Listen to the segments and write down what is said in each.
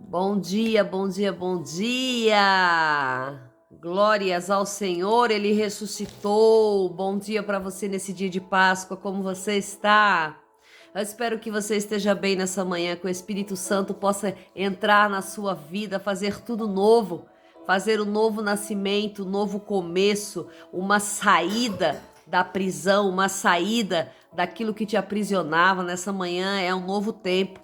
Bom dia, bom dia, bom dia! Glórias ao Senhor, Ele ressuscitou. Bom dia para você nesse dia de Páscoa, como você está? Eu espero que você esteja bem nessa manhã, que o Espírito Santo possa entrar na sua vida, fazer tudo novo, fazer um novo nascimento, um novo começo, uma saída da prisão, uma saída daquilo que te aprisionava. Nessa manhã é um novo tempo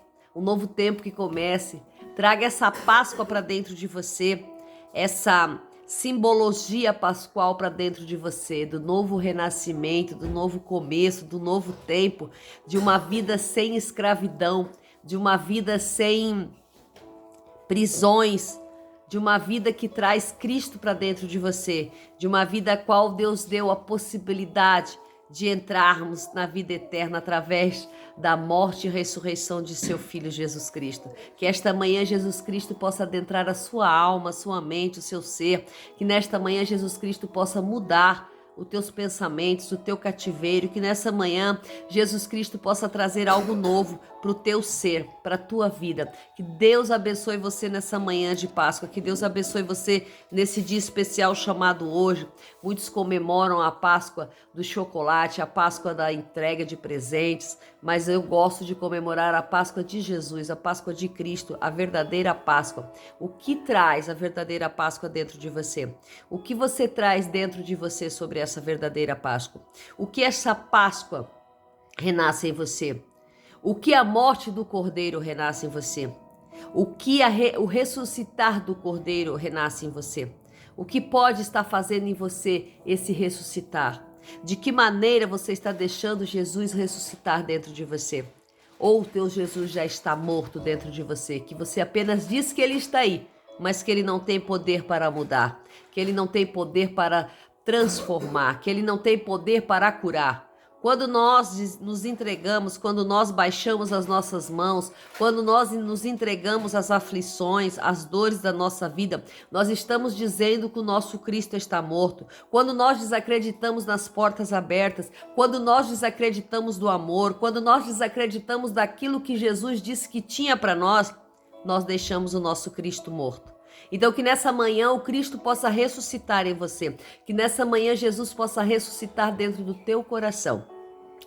que comece. Traga essa Páscoa para dentro de você, essa simbologia pascual para dentro de você, do novo renascimento, do novo começo, do novo tempo, de uma vida sem escravidão, de uma vida sem prisões, de uma vida que traz Cristo para dentro de você, de uma vida a qual Deus deu a possibilidade de entrarmos na vida eterna através da morte e ressurreição de seu Filho Jesus Cristo. Que esta manhã Jesus Cristo possa adentrar a sua alma, a sua mente, o seu ser. Que nesta manhã Jesus Cristo possa mudar os teus pensamentos, o teu cativeiro, que nessa manhã Jesus Cristo possa trazer algo novo para o teu ser, para a tua vida. Que Deus abençoe você nessa manhã de Páscoa, que Deus abençoe você nesse dia especial chamado hoje. Muitos comemoram a Páscoa do chocolate, a Páscoa da entrega de presentes, mas eu gosto de comemorar a Páscoa de Jesus, a Páscoa de Cristo, a verdadeira Páscoa. O que traz a verdadeira Páscoa dentro de você? O que você traz dentro de você sobre essa verdadeira Páscoa? O que essa Páscoa renasce em você? O que a morte do Cordeiro renasce em você? O que o ressuscitar do Cordeiro renasce em você? O que pode estar fazendo em você esse ressuscitar? De que maneira você está deixando Jesus ressuscitar dentro de você? Ou o teu Jesus já está morto dentro de você, que você apenas diz que ele está aí, mas que ele não tem poder para mudar, que ele não tem poder para transformar, que ele não tem poder para curar. Quando nós nos entregamos, quando nós baixamos as nossas mãos, quando nós nos entregamos às aflições, às dores da nossa vida, nós estamos dizendo que o nosso Cristo está morto. Quando nós desacreditamos nas portas abertas, quando nós desacreditamos do amor, quando nós desacreditamos daquilo que Jesus disse que tinha para nós deixamos o nosso Cristo morto. Então que nessa manhã o Cristo possa ressuscitar em você, que nessa manhã Jesus possa ressuscitar dentro do teu coração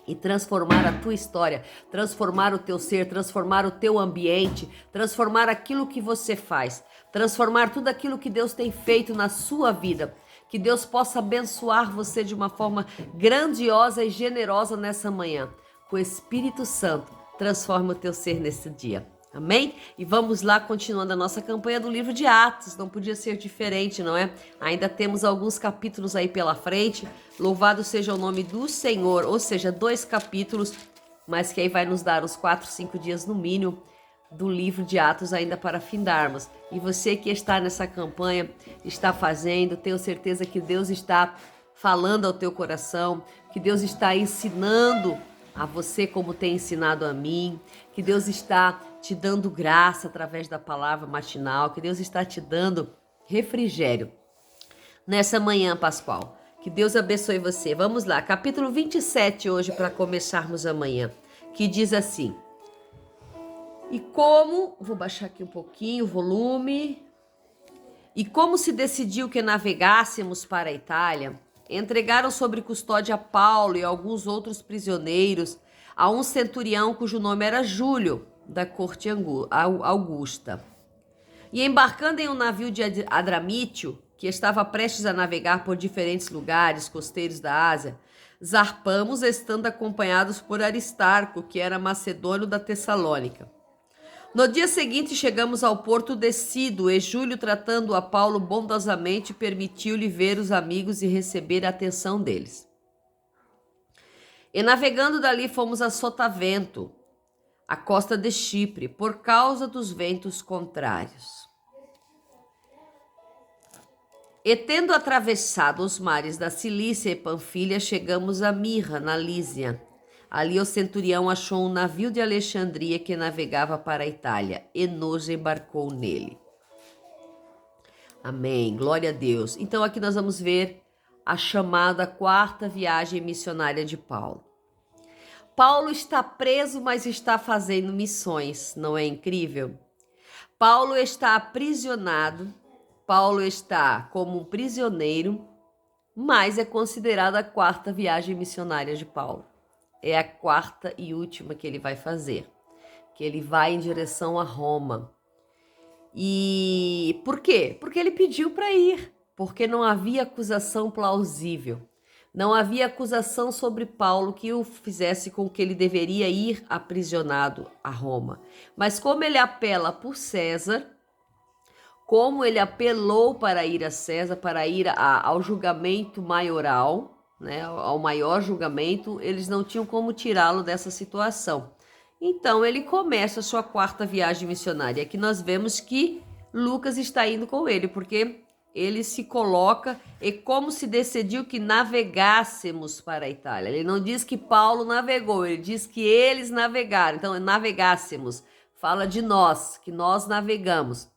e transformar a tua história, transformar o teu ser, transformar o teu ambiente, transformar aquilo que você faz, transformar tudo aquilo que Deus tem feito na sua vida. Que Deus possa abençoar você de uma forma grandiosa e generosa nessa manhã. Que o Espírito Santo transforme o teu ser nesse dia. Amém? E vamos lá, continuando a nossa campanha do livro de Atos. Não podia ser diferente, não é? Ainda temos alguns capítulos aí pela frente. Louvado seja o nome do Senhor, ou seja, 2 capítulos, mas que aí vai nos dar uns 4, 5 dias no mínimo do livro de Atos ainda para findarmos. E você que está nessa campanha, está fazendo, tenho certeza que Deus está falando ao teu coração, que Deus está ensinando a você como tem ensinado a mim, que Deus está te dando graça através da palavra matinal, que Deus está te dando refrigério nessa manhã pascual. Que Deus abençoe você. Vamos lá, capítulo 27 hoje para começarmos amanhã, que diz assim: e como, vou baixar aqui um pouquinho o volume, e como se decidiu que navegássemos para a Itália, entregaram sob custódia Paulo e alguns outros prisioneiros a um centurião cujo nome era Júlio, da corte Augusta. E embarcando em um navio de Adramítio, que estava prestes a navegar por diferentes lugares costeiros da Ásia, zarpamos estando acompanhados por Aristarco, que era macedônio da Tessalônica. No dia seguinte chegamos ao porto descido e Júlio, tratando a Paulo bondosamente, permitiu-lhe ver os amigos e receber a atenção deles. E navegando dali fomos a Sotavento, a costa de Chipre, por causa dos ventos contrários. E tendo atravessado os mares da Cilícia e Panfilha, chegamos a Mirra, na Lísia. Ali o centurião achou um navio de Alexandria que navegava para a Itália e nos embarcou nele. Amém, glória a Deus. Então aqui nós vamos ver a chamada 4ª viagem missionária de Paulo. Paulo está preso, mas está fazendo missões, não é incrível? Paulo está aprisionado, Paulo está como um prisioneiro, mas é considerada a quarta viagem missionária de Paulo. É a quarta e última que ele vai fazer, que ele vai em direção a Roma. E por quê? Porque ele pediu para ir, porque não havia acusação plausível. Não havia acusação sobre Paulo que o fizesse com que ele deveria ir aprisionado a Roma. Mas como ele apela por César, como ele apelou para ir a César, para ir ao julgamento maioral, né, ao maior julgamento, eles não tinham como tirá-lo dessa situação. Então ele começa a sua quarta viagem missionária. Aqui nós vemos que Lucas está indo com ele, porque ele se coloca, é como se decidiu que navegássemos para a Itália. Ele não diz que Paulo navegou, ele diz que eles navegaram. Então, navegássemos, fala de nós, que nós navegamos.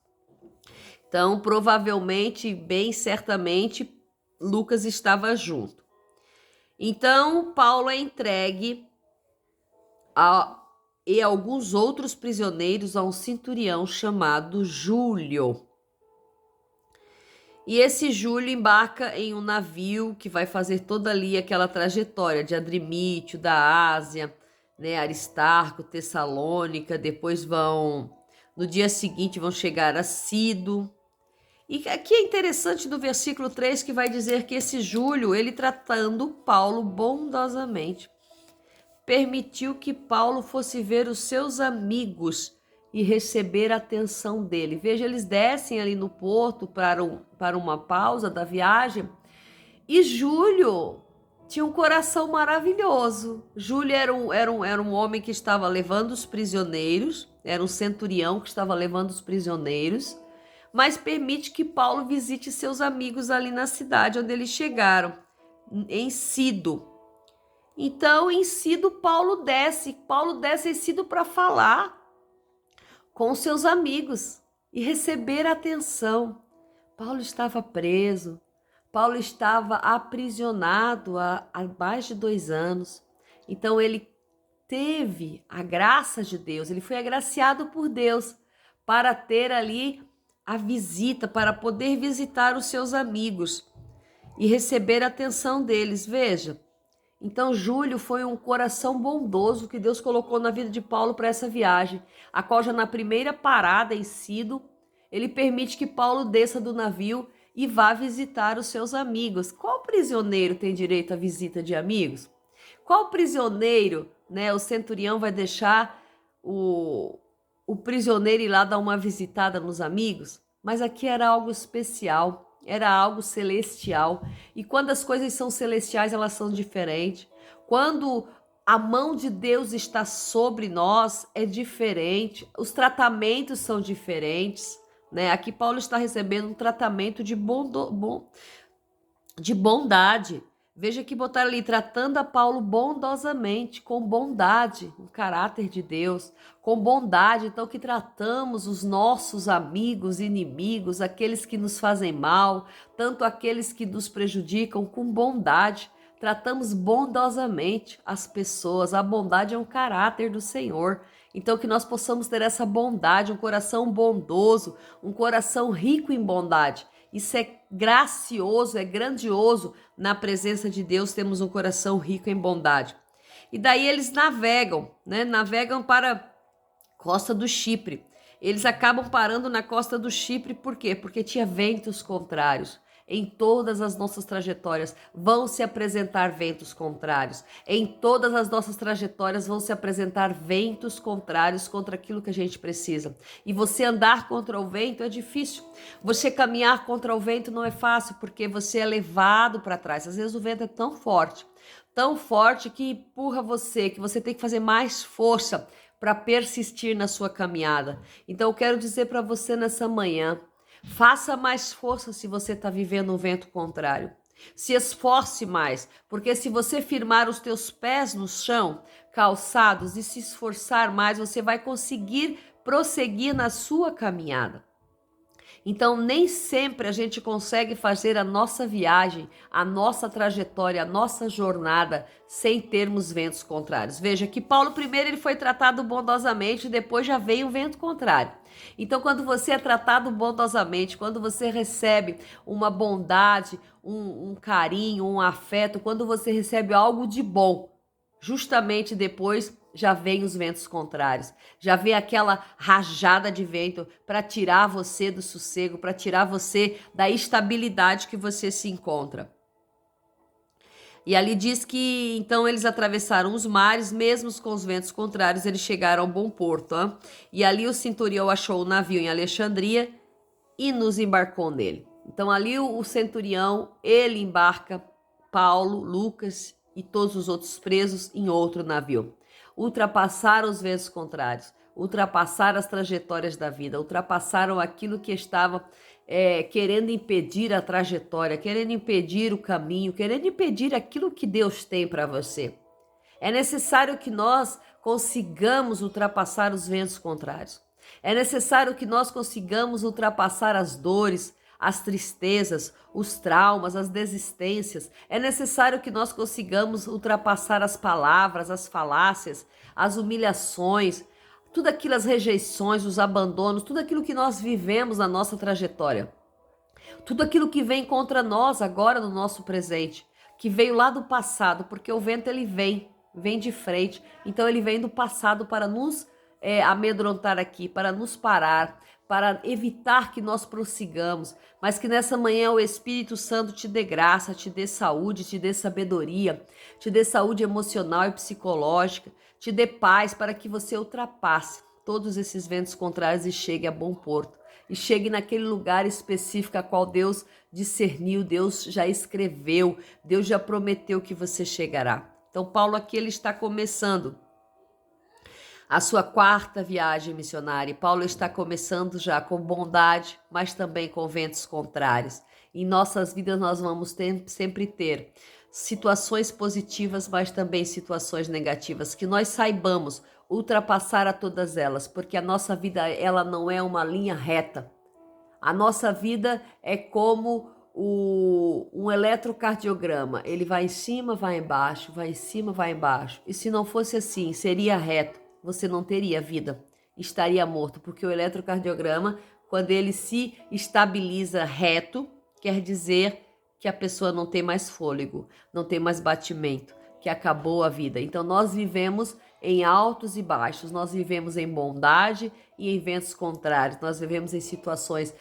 Então, provavelmente, bem certamente, Lucas estava junto. Então, Paulo é entregue e alguns outros prisioneiros a um centurião chamado Júlio. E esse Júlio embarca em um navio que vai fazer toda ali aquela trajetória de Adrimítio, da Ásia, né, Aristarco, Tessalônica, depois no dia seguinte vão chegar a Cido. E aqui é interessante no versículo 3 que vai dizer que esse Júlio, ele tratando Paulo bondosamente, permitiu que Paulo fosse ver os seus amigos e receber a atenção dele. Veja, eles descem ali no porto para uma pausa da viagem e Júlio tinha um coração maravilhoso. Júlio era um homem que estava levando os prisioneiros, era um centurião que estava levando os prisioneiros, mas permite que Paulo visite seus amigos ali na cidade onde eles chegaram, em Cido. Então, em Cido, Paulo desce em Cido para falar com seus amigos e receber atenção. Paulo estava preso, Paulo estava aprisionado há mais de 2 anos. Então, ele teve a graça de Deus, ele foi agraciado por Deus para ter ali a visita, para poder visitar os seus amigos e receber a atenção deles. Veja, então Júlio foi um coração bondoso que Deus colocou na vida de Paulo para essa viagem, a qual já na primeira parada em Cido, ele permite que Paulo desça do navio e vá visitar os seus amigos. Qual prisioneiro tem direito à visita de amigos? Qual prisioneiro, né, o centurião vai deixar o prisioneiro ir lá dar uma visitada nos amigos? Mas aqui era algo especial, era algo celestial. E quando as coisas são celestiais, elas são diferentes. Quando a mão de Deus está sobre nós, é diferente. Os tratamentos são diferentes, né? Aqui Paulo está recebendo um tratamento de bondade. Veja que botaram ali, tratando a Paulo bondosamente, com bondade, o caráter de Deus, com bondade. Então, que tratamos os nossos amigos, inimigos, aqueles que nos fazem mal, tanto aqueles que nos prejudicam, com bondade. Tratamos bondosamente as pessoas. A bondade é um caráter do Senhor. Então, que nós possamos ter essa bondade, um coração bondoso, um coração rico em bondade. Isso é gracioso, é grandioso. Na presença de Deus temos um coração rico em bondade. E daí eles navegam, né? Navegam para a costa do Chipre. Eles acabam parando na costa do Chipre, por quê? Porque tinha ventos contrários. Em todas as nossas trajetórias vão se apresentar ventos contrários. Em todas as nossas trajetórias vão se apresentar ventos contrários contra aquilo que a gente precisa. E você andar contra o vento é difícil. Você caminhar contra o vento não é fácil, porque você é levado para trás. Às vezes o vento é tão forte que empurra você, que você tem que fazer mais força para persistir na sua caminhada. Então eu quero dizer para você nessa manhã, faça mais força se você está vivendo um vento contrário. Se esforce mais, porque se você firmar os teus pés no chão, calçados, e se esforçar mais, você vai conseguir prosseguir na sua caminhada. Então, nem sempre a gente consegue fazer a nossa viagem, a nossa trajetória, a nossa jornada sem termos ventos contrários. Veja que Paulo primeiro ele foi tratado bondosamente e depois já veio o vento contrário. Então, quando você é tratado bondosamente, quando você recebe uma bondade, um carinho, um afeto, quando você recebe algo de bom, justamente depois já vem os ventos contrários, já vem aquela rajada de vento para tirar você do sossego, para tirar você da estabilidade que você se encontra. E ali diz que então eles atravessaram os mares, mesmo com os ventos contrários, eles chegaram ao bom porto. Hein? E ali o centurião achou o navio em Alexandria e nos embarcou nele. Então ali o centurião, ele embarca Paulo, Lucas e todos os outros presos em outro navio. Ultrapassaram os ventos contrários, ultrapassaram as trajetórias da vida, ultrapassaram aquilo que estava querendo impedir a trajetória, querendo impedir o caminho, querendo impedir aquilo que Deus tem para você. É necessário que nós consigamos ultrapassar os ventos contrários. É necessário que nós consigamos ultrapassar as dores, as tristezas, os traumas, as desistências. É necessário que nós consigamos ultrapassar as palavras, as falácias, as humilhações, tudo aquilo, as rejeições, os abandonos, tudo aquilo que nós vivemos na nossa trajetória. Tudo aquilo que vem contra nós agora no nosso presente, que veio lá do passado, porque o vento ele vem de frente, então ele vem do passado para nos amedrontar aqui, para nos parar, para evitar que nós prossigamos, mas que nessa manhã o Espírito Santo te dê graça, te dê saúde, te dê sabedoria, te dê saúde emocional e psicológica, te dê paz para que você ultrapasse todos esses ventos contrários e chegue a bom porto. E chegue naquele lugar específico a qual Deus discerniu, Deus já escreveu, Deus já prometeu que você chegará. Então Paulo aqui ele está começando a sua quarta viagem missionária. Paulo está começando já com bondade, mas também com ventos contrários. Em nossas vidas nós vamos sempre ter situações positivas, mas também situações negativas, que nós saibamos ultrapassar a todas elas, porque a nossa vida ela não é uma linha reta. A nossa vida é como um eletrocardiograma. Ele vai em cima, vai embaixo, vai em cima, vai embaixo. E se não fosse assim, seria reto, você não teria vida, estaria morto, porque o eletrocardiograma, quando ele se estabiliza reto, quer dizer que a pessoa não tem mais fôlego, não tem mais batimento, que acabou a vida. Então nós vivemos em altos e baixos, nós vivemos em bondade e em ventos contrários, nós vivemos em situações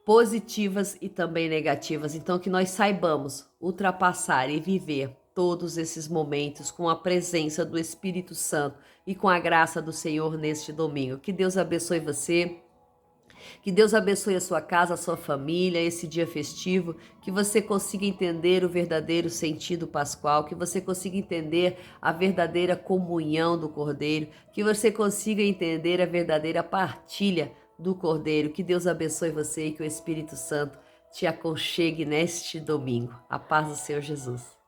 positivas e também negativas. Então que nós saibamos ultrapassar e viver todos esses momentos com a presença do Espírito Santo e com a graça do Senhor neste domingo. Que Deus abençoe você. Que Deus abençoe a sua casa, a sua família, esse dia festivo, que você consiga entender o verdadeiro sentido pascual, que você consiga entender a verdadeira comunhão do Cordeiro, que você consiga entender a verdadeira partilha do Cordeiro. Que Deus abençoe você e que o Espírito Santo te aconchegue neste domingo. A paz do Senhor Jesus.